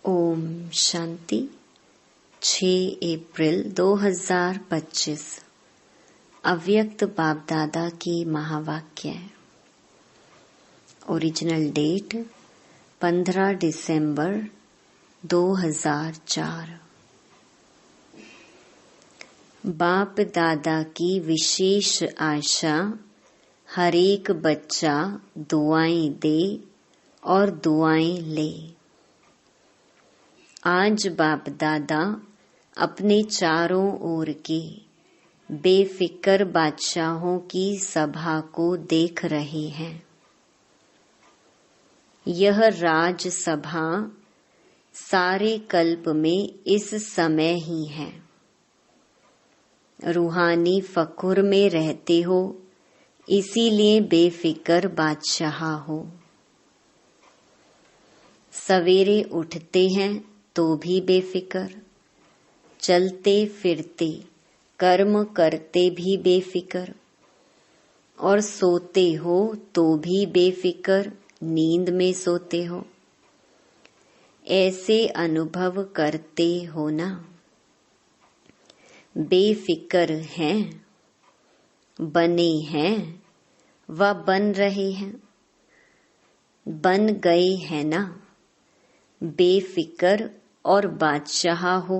ओम शांति। 6 अप्रैल 2025 अव्यक्त बाप दादा की महावाक्य। ओरिजिनल डेट 15 दिसंबर 2004। बाप दादा की विशेष आशा हर एक बच्चा दुआएं दे और दुआएं ले। आज बाप दादा अपने चारों ओर के बेफिक्र बादशाहों की सभा को देख रहे हैं। यह राज सभा सारे कल्प में इस समय ही है। रूहानी फकुर में रहते हो, इसीलिए बेफिक्र बादशाह हो। सवेरे उठते हैं तो भी बेफिक्र, चलते फिरते कर्म करते भी बेफिक्र, और सोते हो तो भी बेफिक्र, नींद में सोते हो। ऐसे अनुभव करते हो ना। बेफिक्र हैं, बने हैं व बन रहे हैं, बन गए हैं ना। बेफिक्र और बादशाह हो,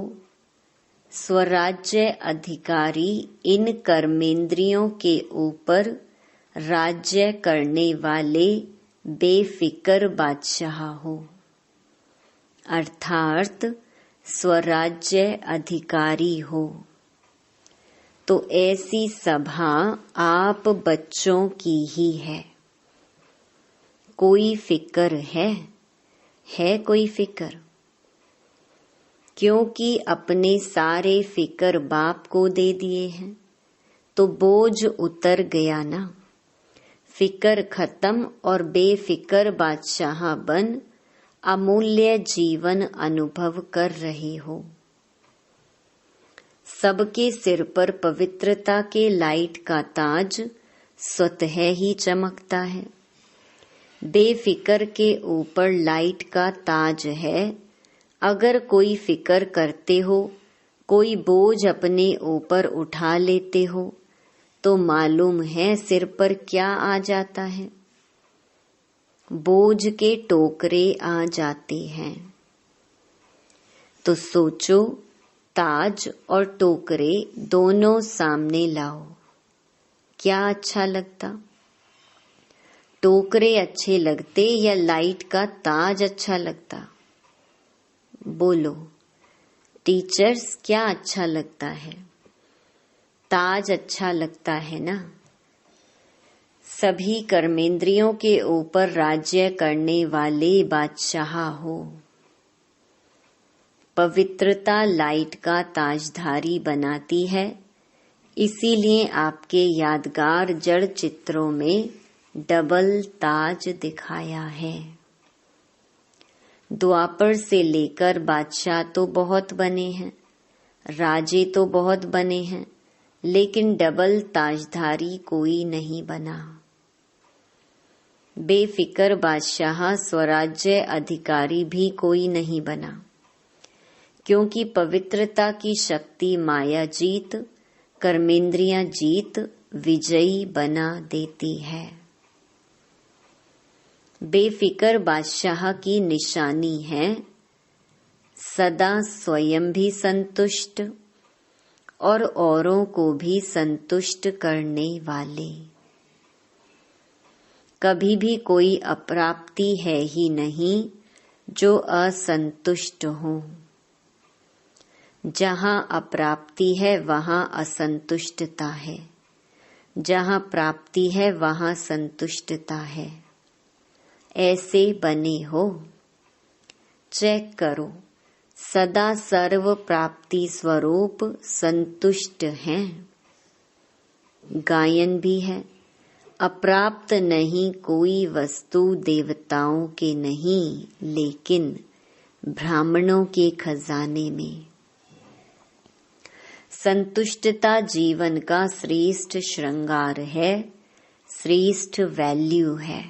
स्वराज्य अधिकारी इन कर्मेंद्रियों के ऊपर राज्य करने वाले बेफिक्र बादशाह हो, अर्थात स्वराज्य अधिकारी हो। तो ऐसी सभा आप बच्चों की ही है। कोई फिक्र है कोई फिक्र? क्योंकि अपने सारे फिक्र बाप को दे दिए हैं तो बोझ उतर गया ना। फिक्र खत्म और बेफिक्र बादशाह बन अमूल्य जीवन अनुभव कर रहे हो। सबके सिर पर पवित्रता के लाइट का ताज स्वतः ही चमकता है। बेफिक्र के ऊपर लाइट का ताज है। अगर कोई फिक्र करते हो, कोई बोझ अपने ऊपर उठा लेते हो, तो मालूम है सिर पर क्या आ जाता है। बोझ के टोकरे आ जाते हैं। तो सोचो, ताज और टोकरे दोनों सामने लाओ, क्या अच्छा लगता? टोकरे अच्छे लगते या लाइट का ताज अच्छा लगता? बोलो टीचर्स, क्या अच्छा लगता है? ताज अच्छा लगता है ना। सभी कर्मेंद्रियों के ऊपर राज्य करने वाले बादशाह हो। पवित्रता लाइट का ताजधारी बनाती है, इसीलिए आपके यादगार जड़ चित्रों में डबल ताज दिखाया है। द्वापर से लेकर बादशाह तो बहुत बने हैं, राजे तो बहुत बने हैं, लेकिन डबल ताजधारी कोई नहीं बना। बेफिक्र बादशाह स्वराज्य अधिकारी भी कोई नहीं बना, क्योंकि पवित्रता की शक्ति माया जीत, कर्मेंद्रियां जीत विजयी बना देती है। बेफिक्र बादशाह की निशानी है सदा स्वयं भी संतुष्ट और औरों को भी संतुष्ट करने वाले। कभी भी कोई अप्राप्ति है ही नहीं जो असंतुष्ट हो। जहाँ अप्राप्ति है वहाँ असंतुष्टता है, जहाँ प्राप्ति है वहाँ संतुष्टता है। ऐसे बने हो। चेक करो, सदा सर्व प्राप्ति स्वरूप संतुष्ट हैं। गायन भी है, अप्राप्त नहीं कोई वस्तु देवताओं के नहीं, लेकिन ब्राह्मणों के खजाने में। संतुष्टता जीवन का श्रेष्ठ श्रृंगार है, श्रेष्ठ वैल्यू है।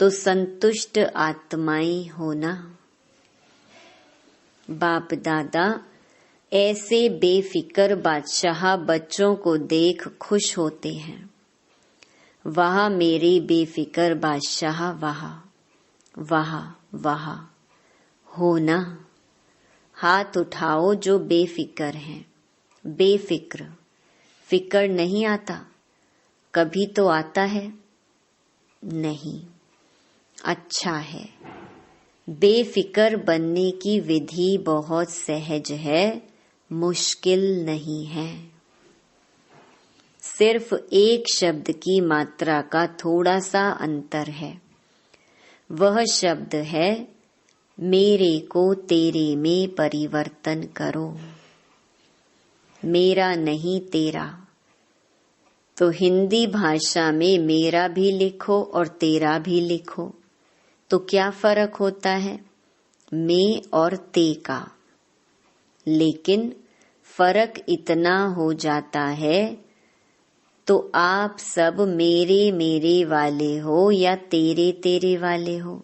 तो संतुष्ट आत्माएं होना। बाप दादा ऐसे बेफिक्र बादशाह बच्चों को देख खुश होते हैं। वाह मेरे बेफिक्र बादशाह, वाह वाह वाह। हो ना, हाथ उठाओ जो बेफिक्र हैं। बेफिक्र, फिक्र नहीं आता, कभी तो आता है नहीं। अच्छा है, बेफिक्र बनने की विधि बहुत सहज है, मुश्किल नहीं है। सिर्फ एक शब्द की मात्रा का थोड़ा सा अंतर है। वह शब्द है मेरे को तेरे में परिवर्तन करो। मेरा नहीं तेरा। तो हिंदी भाषा में मेरा भी लिखो और तेरा भी लिखो, तो क्या फर्क होता है मैं और ते का। लेकिन फर्क इतना हो जाता है, तो आप सब मेरे मेरे वाले हो या तेरे तेरे वाले हो।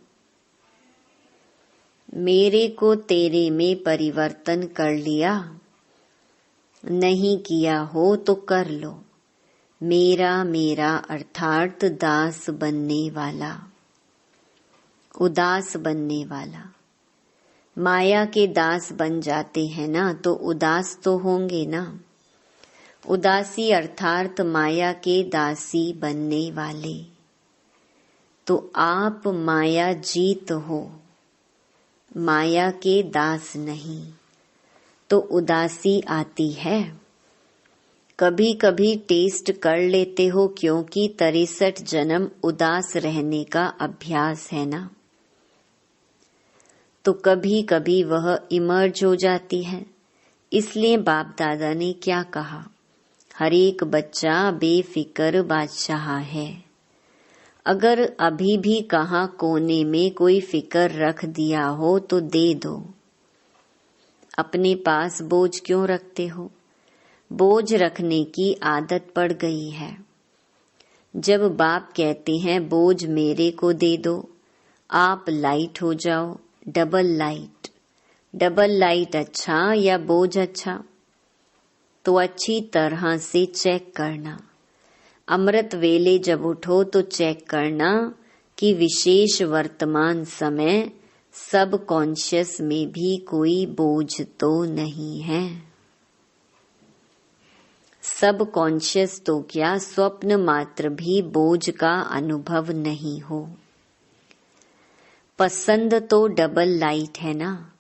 मेरे को तेरे में परिवर्तन कर लिया, नहीं किया हो तो कर लो। मेरा मेरा अर्थात दास बनने वाला, उदास बनने वाला। माया के दास बन जाते हैं ना, तो उदास तो होंगे ना। उदासी अर्थात माया के दासी बनने वाले। तो आप माया जीत हो, माया के दास नहीं। तो उदासी आती है, कभी कभी टेस्ट कर लेते हो, क्योंकि 63 जन्म उदास रहने का अभ्यास है ना। तो कभी कभी वह इमर्ज हो जाती है। इसलिए बाप दादा ने क्या कहा, हर एक बच्चा बेफिक्र बादशाह है। अगर अभी भी कहाँ कोने में कोई फिक्र रख दिया हो तो दे दो। अपने पास बोझ क्यों रखते हो? बोझ रखने की आदत पड़ गई है। जब बाप कहते हैं बोझ मेरे को दे दो, आप लाइट हो जाओ, डबल लाइट। डबल लाइट अच्छा या बोझ अच्छा? तो अच्छी तरह से चेक करना। अमृत वेले जब उठो तो चेक करना कि विशेष वर्तमान समय सब कॉन्शियस में भी कोई बोझ तो नहीं है। सब कॉन्शियस तो क्या, स्वप्न मात्र भी बोझ का अनुभव नहीं हो। पसंद तो डबल लाइट है ना,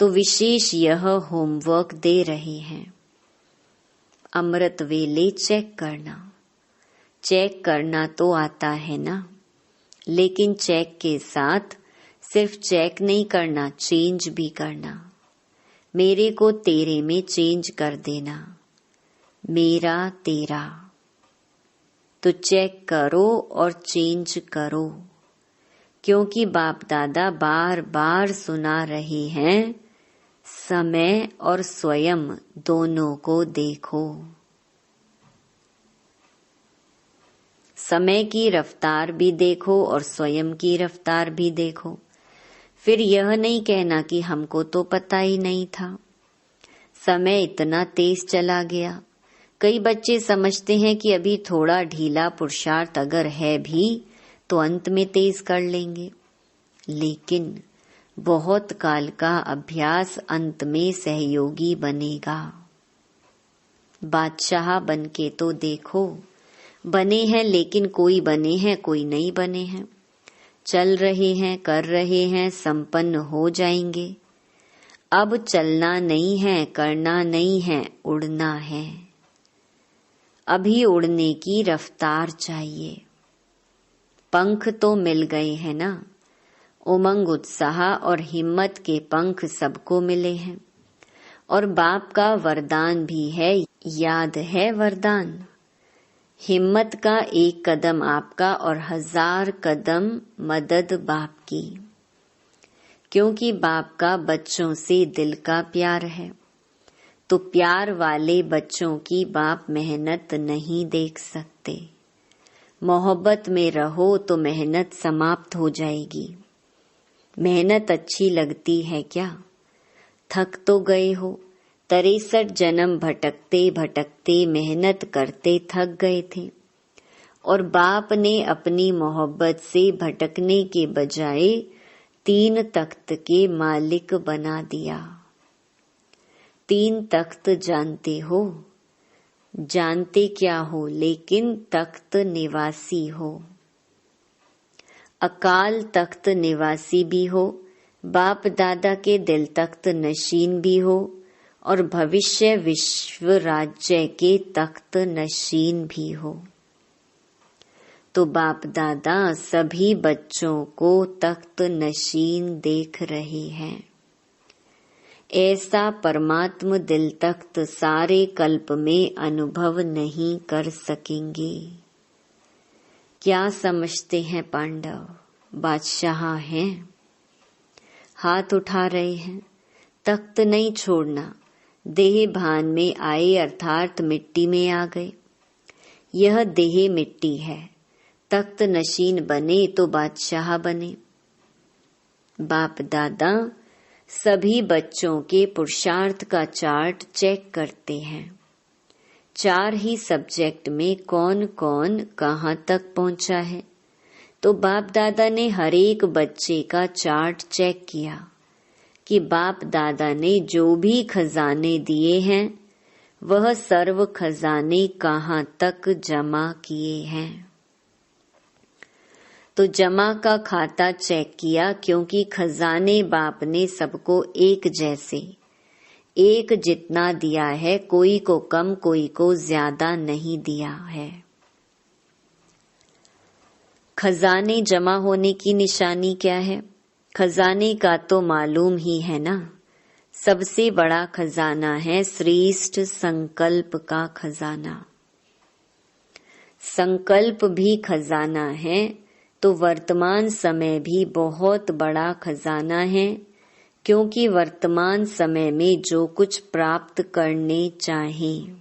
तो विशेष यह होमवर्क दे रहे हैं। अमृत वेले चेक करना। चेक करना तो आता है ना, लेकिन चेक के साथ सिर्फ चेक नहीं करना, चेंज भी करना। मेरे को तेरे में चेंज कर देना, मेरा तेरा। तो चेक करो और चेंज करो, क्योंकि बाप दादा बार बार सुना रहे हैं, समय और स्वयं दोनों को देखो। समय की रफ्तार भी देखो और स्वयं की रफ्तार भी देखो। फिर यह नहीं कहना कि हमको तो पता ही नहीं था, समय इतना तेज चला गया। कई बच्चे समझते हैं कि अभी थोड़ा ढीला पुरुषार्थ अगर है भी तो अंत में तेज कर लेंगे, लेकिन बहुत काल का अभ्यास अंत में सहयोगी बनेगा। बादशाह बनके तो देखो। बने हैं, लेकिन कोई बने हैं कोई नहीं बने हैं। चल रहे हैं, कर रहे हैं, संपन्न हो जाएंगे। अब चलना नहीं है, करना नहीं है, उड़ना है। अभी उड़ने की रफ्तार चाहिए। पंख तो मिल गए हैं ना, उमंग उत्साह और हिम्मत के पंख सबको मिले हैं। और बाप का वरदान भी है, याद है वरदान? हिम्मत का एक कदम आपका और 1000 कदम मदद बाप की। क्योंकि बाप का बच्चों से दिल का प्यार है, तो प्यार वाले बच्चों की बाप मेहनत नहीं देख सकते। मोहब्बत में रहो तो मेहनत समाप्त हो जाएगी। मेहनत अच्छी लगती है क्या? थक तो गए हो, 63 जन्म भटकते भटकते मेहनत करते थक गए थे, और बाप ने अपनी मोहब्बत से भटकने के बजाय 3 तख्त के मालिक बना दिया। 3 तख्त जानते हो? जानते क्या हो, लेकिन तख्त निवासी हो। अकाल तख्त निवासी भी हो, बाप दादा के दिल तख्त नशीन भी हो, और भविष्य विश्व राज्य के तख्त नशीन भी हो। तो बाप दादा सभी बच्चों को तख्त नशीन देख रहे हैं। ऐसा परमात्म दिल तख्त सारे कल्प में अनुभव नहीं कर सकेंगे। क्या समझते हैं पांडव? बादशाह हैं, हाथ उठा रहे हैं। तख्त नहीं छोड़ना, देह भान में आए अर्थात मिट्टी में आ गए। यह देह मिट्टी है, तख्त नशीन बने तो बादशाह बने। बाप दादा सभी बच्चों के पुरुषार्थ का चार्ट चेक करते हैं। 4 ही सब्जेक्ट में कौन कौन कहाँ तक पहुंचा है। तो बाप दादा ने हर एक बच्चे का चार्ट चेक किया कि बाप दादा ने जो भी खजाने दिए हैं वह सर्व खजाने कहाँ तक जमा किए हैं। तो जमा का खाता चेक किया, क्योंकि खजाने बाप ने सबको एक जैसे, एक जितना दिया है, कोई को कम कोई को ज्यादा नहीं दिया है। खजाने जमा होने की निशानी क्या है? खजाने का तो मालूम ही है ना। सबसे बड़ा खजाना है श्रेष्ठ संकल्प का खजाना। संकल्प भी खजाना है, तो वर्तमान समय भी बहुत बड़ा खजाना है, क्योंकि वर्तमान समय में जो कुछ प्राप्त करने चाहें,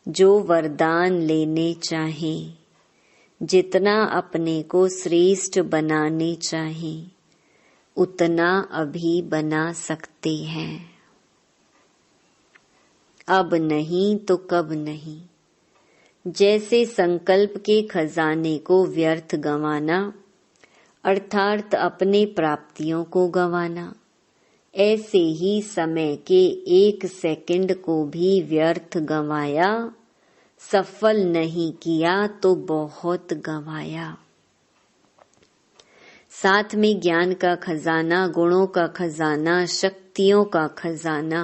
जो वरदान लेने चाहें, जितना अपने को श्रेष्ठ बनाने चाहें, उतना अभी बना सकते हैं। अब नहीं तो कब नहीं। जैसे संकल्प के खजाने को व्यर्थ गंवाना अर्थात अपने प्राप्तियों को गंवाना, ऐसे ही समय के 1 सेकंड को भी व्यर्थ गंवाया, सफल नहीं किया तो बहुत गंवाया। साथ में ज्ञान का खजाना, गुणों का खजाना, शक्तियों का खजाना,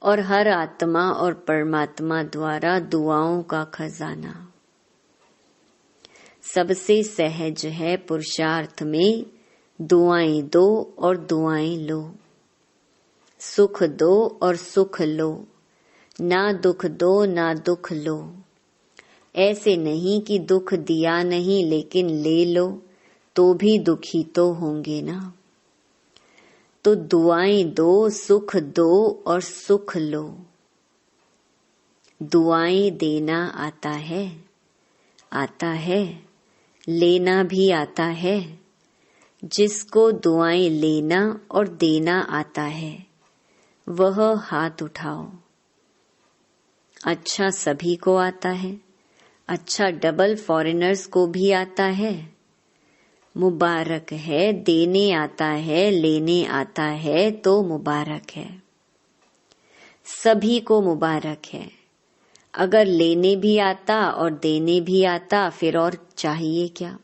और हर आत्मा और परमात्मा द्वारा दुआओं का खजाना। सबसे सहज है पुरुषार्थ में दुआएं दो और दुआएं लो, सुख दो और सुख लो, ना दुख दो ना दुख लो। ऐसे नहीं कि दुख दिया नहीं लेकिन ले लो, तो भी दुखी तो होंगे ना। तो दुआएं दो, सुख दो और सुख लो। दुआएं देना आता है, आता है, लेना भी आता है। जिसको दुआएं लेना और देना आता है वह हाथ उठाओ। अच्छा सभी को आता है, अच्छा डबल फॉरेनर्स को भी आता है। मुबारक है, देने आता है, लेने आता है तो मुबारक है। सभी को मुबारक है। अगर लेने भी आता और देने भी आता फिर और चाहिए क्या।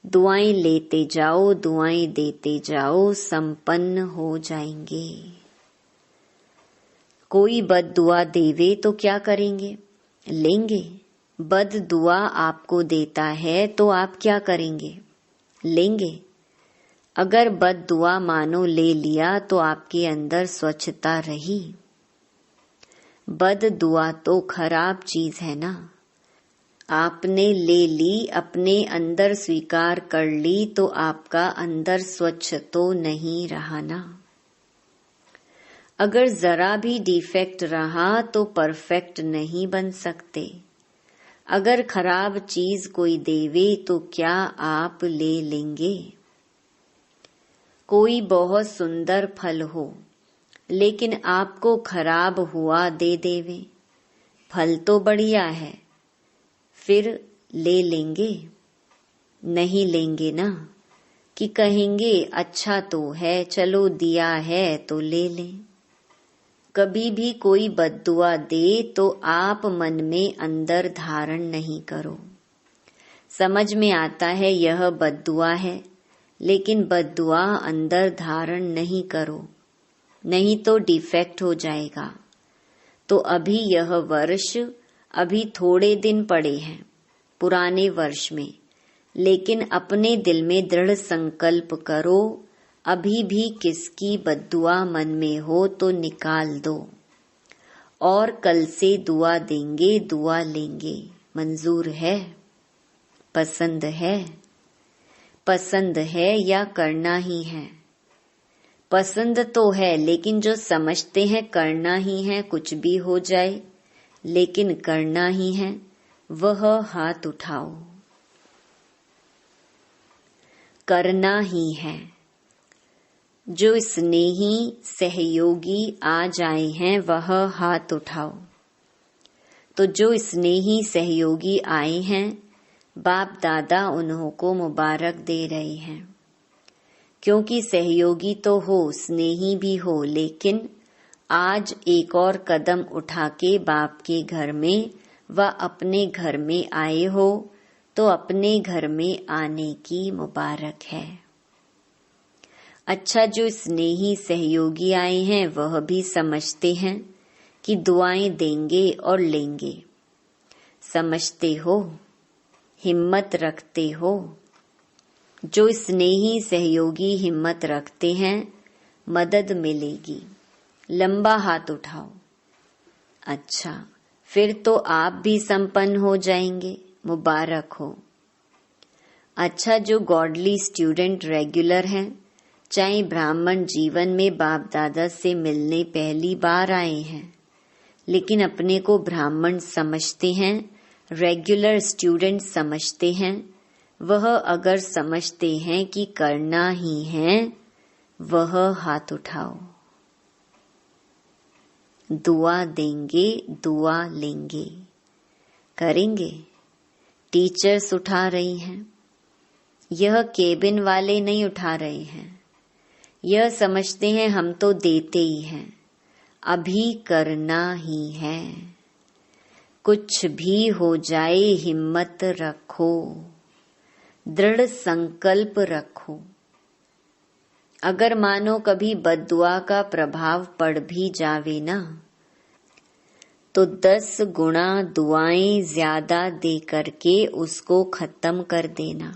दुआएं लेते जाओ, दुआएं देते जाओ, संपन्न हो जाएंगे। कोई बद दुआ देवे तो क्या करेंगे? लेंगे। बद दुआ आपको देता है तो आप क्या करेंगे? लेंगे। अगर बद दुआ मानो ले लिया तो आपके अंदर स्वच्छता रही। बद दुआ तो खराब चीज है ना। आपने ले ली, अपने अंदर स्वीकार कर ली तो आपका अंदर स्वच्छ तो नहीं रहा ना। अगर जरा भी डिफेक्ट रहा तो परफेक्ट नहीं बन सकते। अगर खराब चीज कोई देवे तो क्या आप ले लेंगे? कोई बहुत सुंदर फल हो लेकिन आपको खराब हुआ दे देवे, फल तो बढ़िया है, फिर ले लेंगे? नहीं लेंगे ना, कि कहेंगे अच्छा तो है, चलो दिया है तो ले लें। कभी भी कोई बद्दुआ दे तो आप मन में अंदर धारण नहीं करो। समझ में आता है यह बद्दुआ है, लेकिन बद्दुआ अंदर धारण नहीं करो, नहीं तो डिफेक्ट हो जाएगा। तो अभी यह वर्ष, अभी थोड़े दिन पड़े हैं पुराने वर्ष में, लेकिन अपने दिल में दृढ़ संकल्प करो, अभी भी किसकी बद्दुआ मन में हो तो निकाल दो, और कल से दुआ देंगे, दुआ लेंगे। मंजूर है? पसंद है? पसंद है या करना ही है? पसंद तो है, लेकिन जो समझते हैं करना ही है, कुछ भी हो जाए लेकिन करना ही है, वह हाथ उठाओ। करना ही है। जो स्नेही सहयोगी आ जाए हैं वह हाथ उठाओ। तो जो स्नेही सहयोगी आए हैं, बाप दादा उन्हों को मुबारक दे रहे हैं, क्योंकि सहयोगी तो हो, स्नेही भी हो, लेकिन आज एक और कदम उठा के बाप के घर में व अपने घर में आए हो, तो अपने घर में आने की मुबारक है। अच्छा, जो स्नेही सहयोगी आए हैं वह भी समझते हैं कि दुआएं देंगे और लेंगे। समझते हो, हिम्मत रखते हो। जो स्नेही सहयोगी हिम्मत रखते हैं, मदद मिलेगी। लंबा हाथ उठाओ। अच्छा, फिर तो आप भी संपन्न हो जाएंगे, मुबारक हो। अच्छा, जो गॉडली स्टूडेंट रेगुलर हैं, चाहे ब्राह्मण जीवन में बाप दादा से मिलने पहली बार आए हैं, लेकिन अपने को ब्राह्मण समझते हैं, रेगुलर स्टूडेंट समझते हैं, वह अगर समझते हैं कि करना ही है, वह हाथ उठाओ। दुआ देंगे, दुआ लेंगे। करेंगे? टीचर्स उठा रही हैं, यह केबिन वाले नहीं उठा रहे हैं। यह समझते हैं हम तो देते ही हैं, अभी करना ही है। कुछ भी हो जाए हिम्मत रखो, दृढ़ संकल्प रखो। अगर मानो कभी बद्दुआ का प्रभाव पड़ भी जावे ना, तो 10 गुना दुआएं ज्यादा दे करके उसको खत्म कर देना।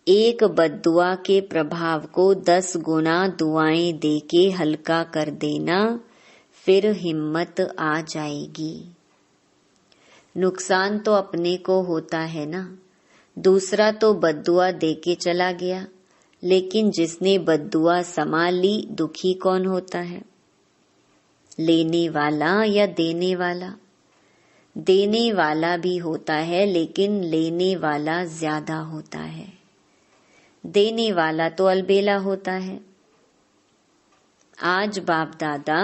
एक बद्दुआ के प्रभाव को 10 गुना दुआएं दे के हल्का कर देना, फिर हिम्मत आ जाएगी। नुकसान तो अपने को होता है ना, दूसरा तो बद्दुआ दे के चला गया, लेकिन जिसने बद्दुआ संभाल ली, दुखी कौन होता है? लेने वाला या देने वाला? देने वाला भी होता है, लेकिन लेने वाला ज्यादा होता है। देने वाला तो अलबेला होता है। आज बाप दादा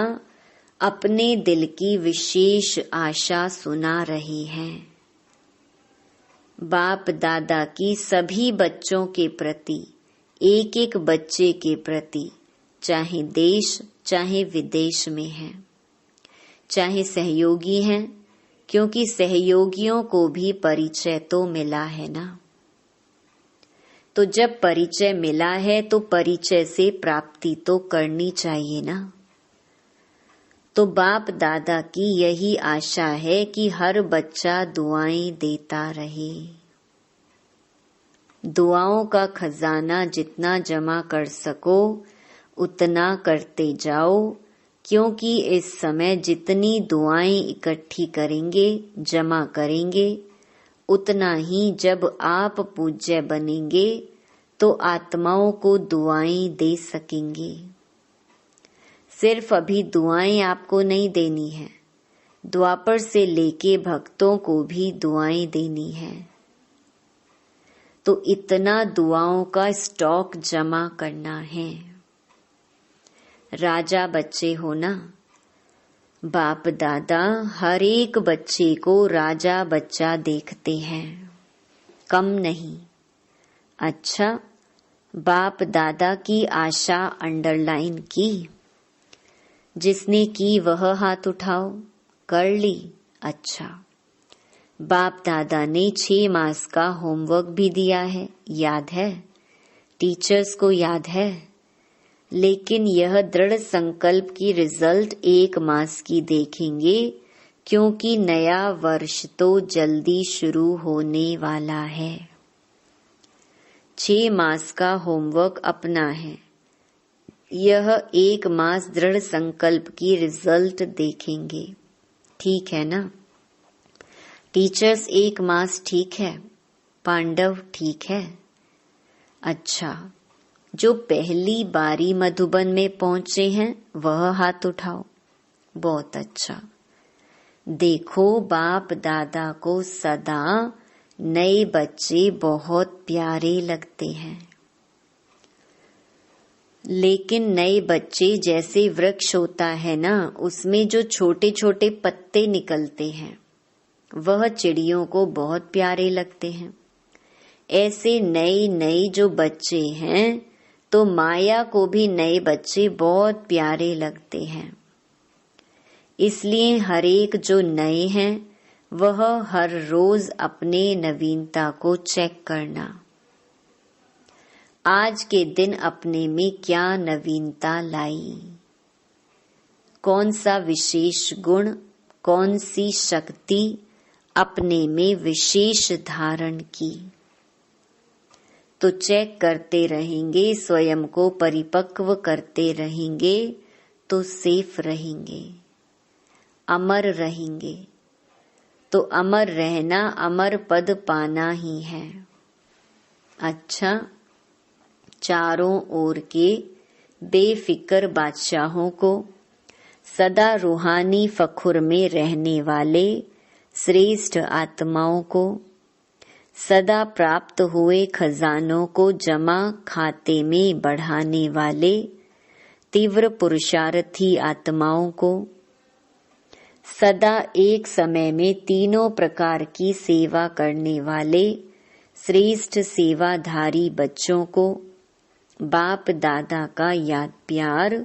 अपने दिल की विशेष आशा सुना रहे हैं। बाप दादा की सभी बच्चों के प्रति, एक एक बच्चे के प्रति, चाहे देश चाहे विदेश में है, चाहे सहयोगी हैं, क्योंकि सहयोगियों को भी परिचय तो मिला है ना। तो जब परिचय मिला है तो परिचय से प्राप्ति तो करनी चाहिए ना। तो बाप दादा की यही आशा है कि हर बच्चा दुआएं देता रहे। दुआओं का खजाना जितना जमा कर सको उतना करते जाओ, क्योंकि इस समय जितनी दुआएं इकट्ठी करेंगे, जमा करेंगे, उतना ही जब आप पूज्य बनेंगे तो आत्माओं को दुआएं दे सकेंगे। सिर्फ अभी दुआएं आपको नहीं देनी है, द्वापर से लेके भक्तों को भी दुआएं देनी है। तो इतना दुआओं का स्टॉक जमा करना है। राजा बच्चे हो ना, बाप दादा हर एक बच्चे को राजा बच्चा देखते हैं, कम नहीं। अच्छा, बाप दादा की आशा अंडरलाइन की? जिसने की वह हाथ उठाओ। कर ली? अच्छा। बाप दादा ने 6 मास का होमवर्क भी दिया है, याद है? टीचर्स को याद है। लेकिन यह दृढ़ संकल्प की रिजल्ट 1 मास की देखेंगे, क्योंकि नया वर्ष तो जल्दी शुरू होने वाला है। 6 मास का होमवर्क अपना है, यह 1 मास दृढ़ संकल्प की रिजल्ट देखेंगे। ठीक है ना? टीचर्स 1 मास ठीक है, पांडव ठीक है। अच्छा, जो पहली बारी मधुबन में पहुंचे हैं वह हाथ उठाओ। बहुत अच्छा। देखो, बाप दादा को सदा नए बच्चे बहुत प्यारे लगते हैं। लेकिन नए बच्चे जैसे वृक्ष होता है ना, उसमें जो छोटे छोटे पत्ते निकलते हैं वह चिड़ियों को बहुत प्यारे लगते हैं। ऐसे नए नए जो बच्चे हैं तो माया को भी नए बच्चे बहुत प्यारे लगते हैं। इसलिए हर एक जो नए हैं वह हर रोज अपने नवीनता को चेक करना। आज के दिन अपने में क्या नवीनता लाई, कौन सा विशेष गुण, कौन सी शक्ति अपने में विशेष धारण की। तो चेक करते रहेंगे, स्वयं को परिपक्व करते रहेंगे तो सेफ रहेंगे, अमर रहेंगे। तो अमर रहना, अमर पद पाना ही है। अच्छा, चारों ओर के बेफिक्र बादशाहों को, सदा रूहानी फखुर में रहने वाले श्रेष्ठ आत्माओं को, सदा प्राप्त हुए खजानों को जमा खाते में बढ़ाने वाले तीव्र पुरुषार्थी आत्माओं को, सदा एक समय में तीनों प्रकार की सेवा करने वाले श्रेष्ठ सेवाधारी बच्चों को बाप दादा का याद प्यार,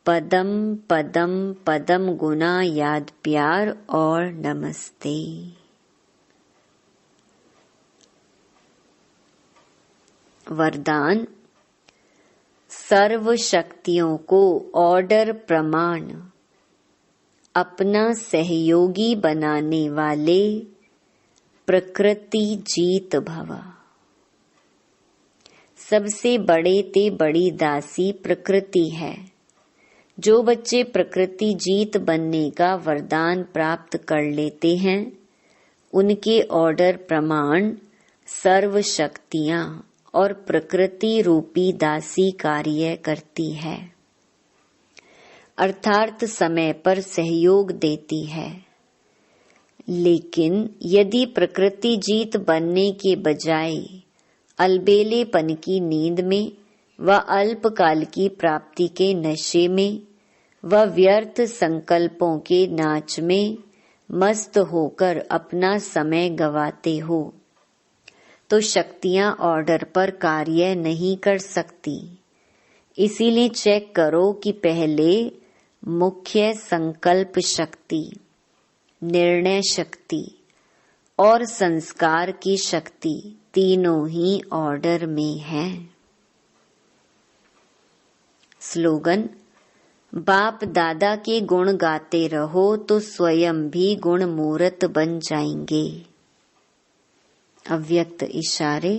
पदम पदम पदम गुना याद प्यार और नमस्ते। वरदान। सर्व शक्तियों को ऑर्डर प्रमाण अपना सहयोगी बनाने वाले प्रकृति जीत भव। सबसे बड़े ते बड़ी दासी प्रकृति है। जो बच्चे प्रकृति जीत बनने का वरदान प्राप्त कर लेते हैं, उनके ऑर्डर प्रमाण सर्व शक्तियां और प्रकृति रूपी दासी कार्य करती है, अर्थात समय पर सहयोग देती है। लेकिन यदि प्रकृति जीत बनने के बजाय अलबेलेपन की नींद में व अल्पकाल की प्राप्ति के नशे में व व्यर्थ संकल्पों के नाच में मस्त होकर अपना समय गवाते हो, तो शक्तियां ऑर्डर पर कार्य नहीं कर सकती। इसीलिए चेक करो कि पहले मुख्य संकल्प शक्ति, निर्णय शक्ति और संस्कार की शक्ति तीनों ही ऑर्डर में है। स्लोगन। बाप दादा के गुण गाते रहो तो स्वयं भी गुण मूर्त बन जाएंगे। अव्यक्त इशारे।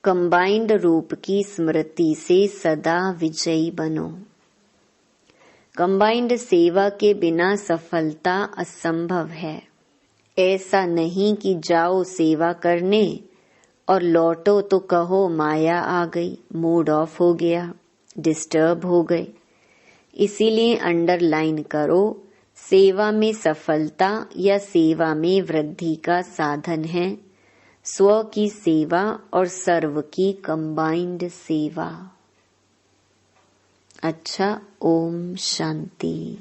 कंबाइंड रूप की स्मृति से सदा विजयी बनो। कंबाइंड सेवा के बिना सफलता असंभव है। ऐसा नहीं कि जाओ सेवा करने और लौटो तो कहो माया आ गई, मूड ऑफ हो गया, डिस्टर्ब हो गए। इसीलिए अंडरलाइन करो, सेवा में सफलता या सेवा में वृद्धि का साधन है स्व की सेवा और सर्व की कंबाइंड सेवा। अच्छा, ओम शांति।